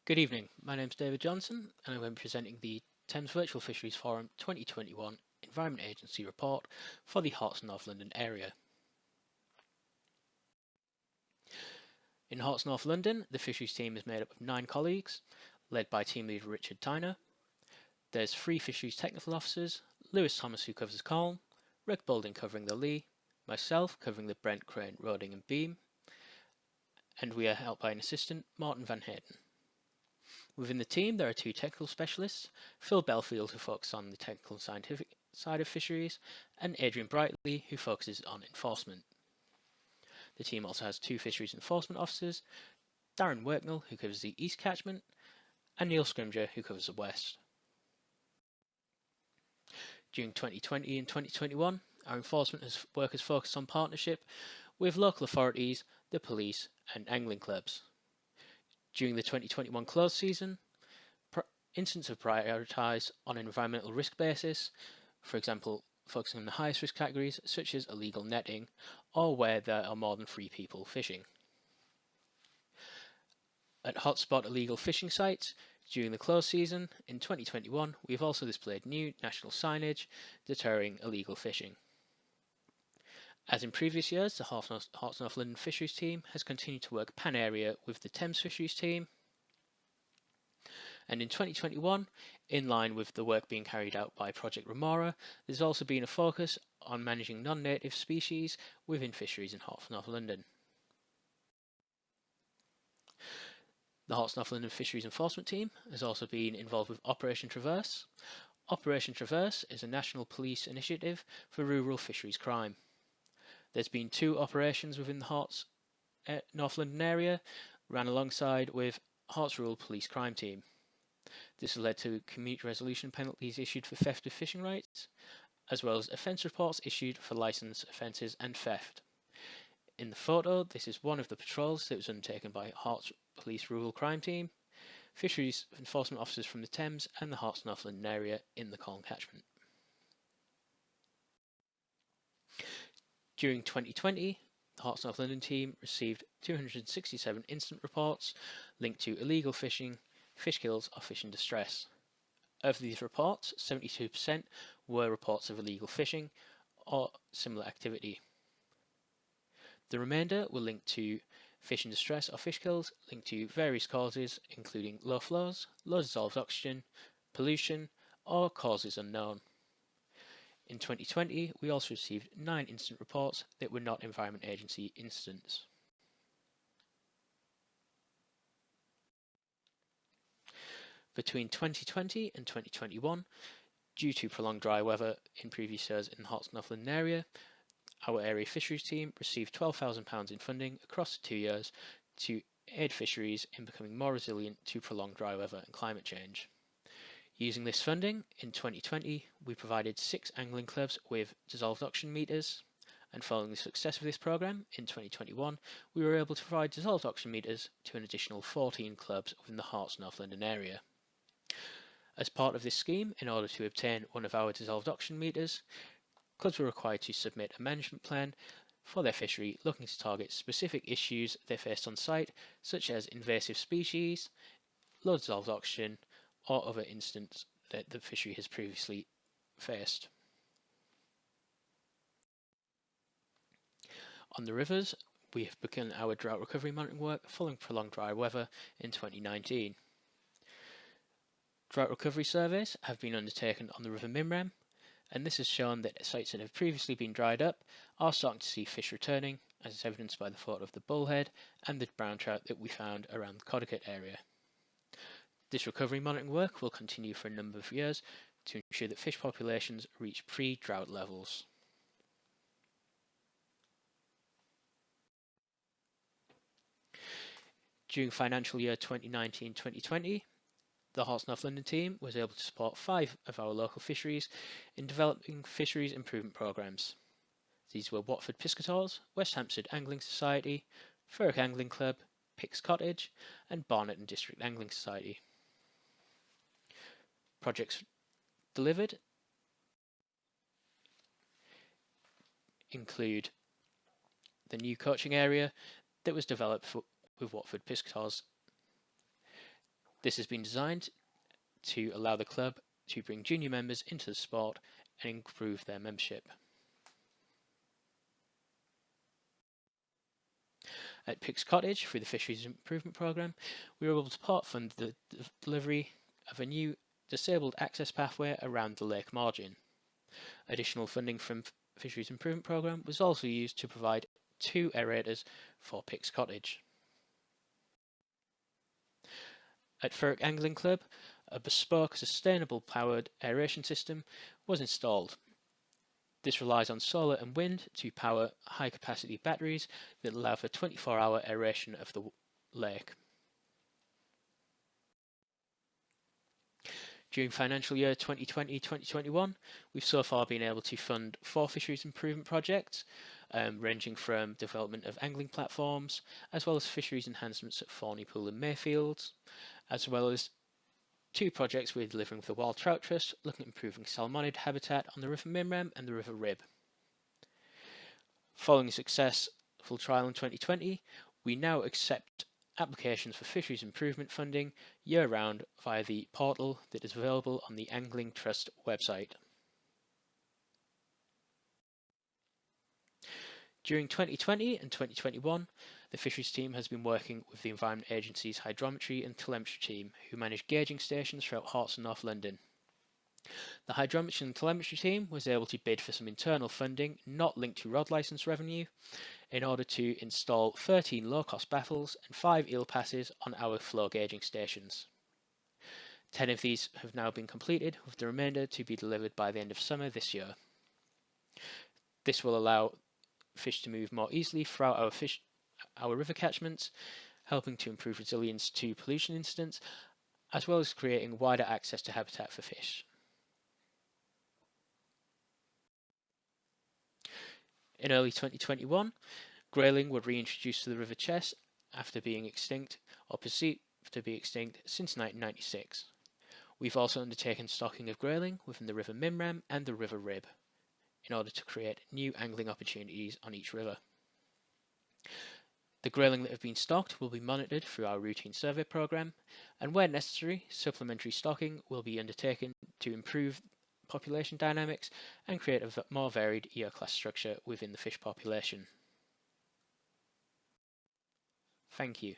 Good evening, my name is David Johnson and I'm going to be presenting the Thames Virtual Fisheries Forum 2021 Environment Agency report for the Herts North London area. In Herts North London, the fisheries team is made up of 9 colleagues, led by team leader Richard Tyner. There's 3 fisheries technical officers, Lewis Thomas who covers Colne, Rick Boulding covering the lee, myself covering the Brent, Crane, Roding and Beam, and we are helped by an assistant, Martin Van Hayden. Within the team there are 2 technical specialists, Phil Belfield who focuses on the technical and scientific side of fisheries, and Adrian Brightly who focuses on enforcement. The team also has 2 fisheries enforcement officers, Darren Worknell who covers the east catchment, and Neil Scrimger who covers the west. During 2020 and 2021, our enforcement work has focused on partnership with local authorities, the police and angling clubs. During the 2021 closed season, incidents are prioritised on an environmental risk basis, for example focusing on the highest risk categories such as illegal netting or where there are more than 3 people fishing. At hotspot illegal fishing sites during the closed season in 2021 we have also displayed new national signage deterring illegal fishing. As in previous years, the Herts North London Fisheries team has continued to work pan-area with the Thames Fisheries team, and in 2021, in line with the work being carried out by Project Remora, there's also been a focus on managing non-native species within fisheries in Herts North London. The Herts North London Fisheries Enforcement team has also been involved with Operation Traverse. Operation Traverse is a national police initiative for rural fisheries crime. There's been 2 operations within the Herts North London area, ran alongside with Herts Rural Police Crime Team. This has led to community resolution penalties issued for theft of fishing rights, as well as offence reports issued for licence offences and theft. In the photo, this is one of the patrols that was undertaken by Herts Police Rural Crime Team, fisheries enforcement officers from the Thames and the Herts North London area in the Colne catchment. During 2020, the Herts North London team received 267 incident reports linked to illegal fishing, fish kills or fish in distress. Of these reports, 72% were reports of illegal fishing or similar activity. The remainder were linked to fish in distress or fish kills linked to various causes including low flows, low dissolved oxygen, pollution or causes unknown. In 2020, we also received 9 incident reports that were not Environment Agency incidents. Between 2020 and 2021, due to prolonged dry weather in previous years in the Herts North London area, our area fisheries team received £12,000 in funding across the 2 years to aid fisheries in becoming more resilient to prolonged dry weather and climate change. Using this funding, in 2020 we provided 6 angling clubs with dissolved oxygen meters, and following the success of this programme, in 2021 we were able to provide dissolved oxygen meters to an additional 14 clubs within the Herts North London area. As part of this scheme, in order to obtain one of our dissolved oxygen meters, clubs were required to submit a management plan for their fishery looking to target specific issues they faced on site, such as invasive species, low dissolved oxygen, or other incidents that the fishery has previously faced. On the rivers, we have begun our drought recovery monitoring work following prolonged dry weather in 2019. Drought recovery surveys have been undertaken on the River Mimram, and this has shown that sites that have previously been dried up are starting to see fish returning, as is evidenced by the photo of the bullhead and the brown trout that we found around the Codicot area. This recovery monitoring work will continue for a number of years to ensure that fish populations reach pre-drought levels. During financial year 2019-2020, the Herts North London team was able to support 5 of our local fisheries in developing fisheries improvement programmes. These were Watford Piscators, West Hampstead Angling Society, Thurrock Angling Club, Picks Cottage and Barnet and District Angling Society. Projects delivered include the new coaching area that was developed with Watford Piscators. This has been designed to allow the club to bring junior members into the sport and improve their membership. At Picks Cottage, through the Fisheries Improvement Programme, we were able to part fund the delivery of a new disabled access pathway around the lake margin. Additional funding from Fisheries Improvement Programme was also used to provide 2 aerators for Picks Cottage. At Thurrock Angling Club, a bespoke, sustainable powered aeration system was installed. This relies on solar and wind to power high-capacity batteries that allow for 24-hour aeration of the lake. During financial year 2020-2021, we've so far been able to fund 4 fisheries improvement projects, ranging from development of angling platforms, as well as fisheries enhancements at Thorney Pool and Mayfields, as well as 2 projects we're delivering with the Wild Trout Trust, looking at improving salmonid habitat on the River Mimram and the River Rib. Following a successful trial in 2020, we now accept applications for fisheries improvement funding year-round via the portal that is available on the Angling Trust website. During 2020 and 2021, the fisheries team has been working with the Environment Agency's hydrometry and telemetry team, who manage gauging stations throughout Herts North London. The hydrometry and telemetry team was able to bid for some internal funding not linked to rod licence revenue in order to install 13 low-cost baffles and 5 eel passes on our flow gauging stations. 10 of these have now been completed, with the remainder to be delivered by the end of summer this year. This will allow fish to move more easily throughout our river catchments, helping to improve resilience to pollution incidents, as well as creating wider access to habitat for fish. In early 2021, grayling were reintroduced to the River Chess after being extinct, or perceived to be extinct, since 1996. We've also undertaken stocking of grayling within the River Mimram and the River Rib, in order to create new angling opportunities on each river. The grayling that have been stocked will be monitored through our routine survey programme, and where necessary, supplementary stocking will be undertaken to improve population dynamics and create a more varied year class structure within the fish population. Thank you.